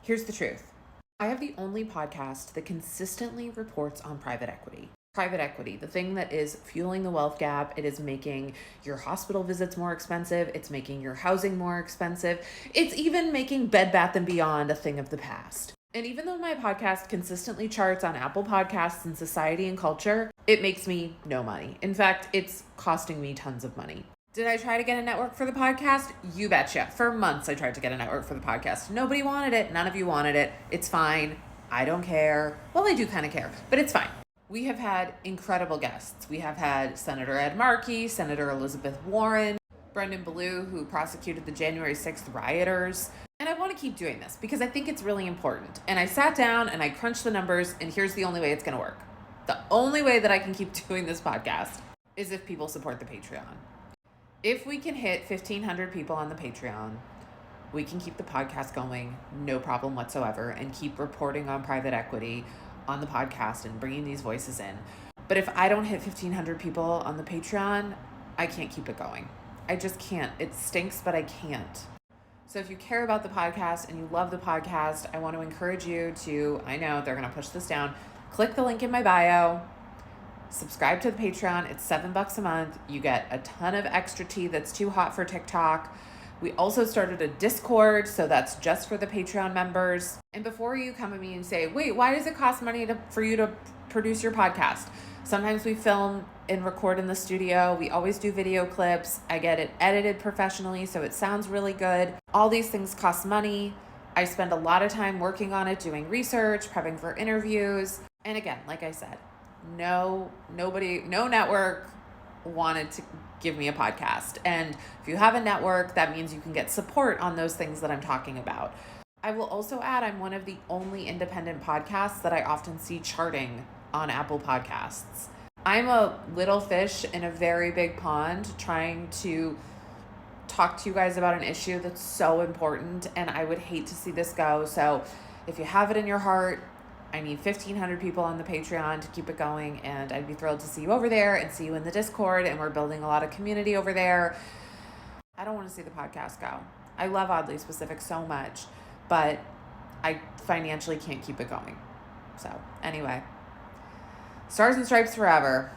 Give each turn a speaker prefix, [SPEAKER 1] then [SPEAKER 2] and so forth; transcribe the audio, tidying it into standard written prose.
[SPEAKER 1] Here's the truth. I have the only podcast that consistently reports on private equity. Private equity, the thing that is fueling the wealth gap. It is making your hospital visits more expensive. It's making your housing more expensive. It's even making Bed Bath & Beyond a thing of the past. And even though my podcast consistently charts on Apple Podcasts and Society and Culture, it makes me no money. In fact, it's costing me tons of money. Did I try to get a network for the podcast? You betcha. For months, I tried to get a network for the podcast. Nobody wanted it. None of you wanted it. It's fine. I don't care. Well, I do kind of care, but it's fine. We have had incredible guests. We have had Senator Ed Markey, Senator Elizabeth Warren, Brendan Ballou, who prosecuted the January 6th rioters. And I want to keep doing this because I think it's really important. And I sat down and I crunched the numbers, and here's the only way it's going to work. The only way that I can keep doing this podcast is if people support the Patreon. If we can hit 1,500 people on the Patreon, we can keep the podcast going, no problem whatsoever, and keep reporting on private equity on the podcast and bringing these voices in. But if I don't hit 1,500 people on the Patreon, I can't keep it going. I just can't. It stinks, but I can't. So if you care about the podcast and you love the podcast, I want to encourage you to, I know they're going to push this down, click the link in my bio, subscribe to the Patreon. It's $7 a month. You get a ton of extra tea that's too hot for TikTok. We also started a Discord, so that's just for the Patreon members. And before you come at me and say, wait, why does it cost money for you to produce your podcast? Sometimes we film and record in the studio. We always do video clips. I get it edited professionally, so it sounds really good. All these things cost money. I spend a lot of time working on it, doing research, prepping for interviews. And again, like I said, no network wanted to give me a podcast. And if you have a network, that means you can get support on those things that I'm talking about. I will also add, I'm one of the only independent podcasts that I often see charting on Apple Podcasts. I'm a little fish in a very big pond trying to talk to you guys about an issue that's so important, and I would hate to see this go. So if you have it in your heart, I need 1,500 people on the Patreon to keep it going, and I'd be thrilled to see you over there and see you in the Discord, and we're building a lot of community over there. I don't want to see the podcast go. I love Oddly Specific so much, but I financially can't keep it going. So anyway, Stars and Stripes forever.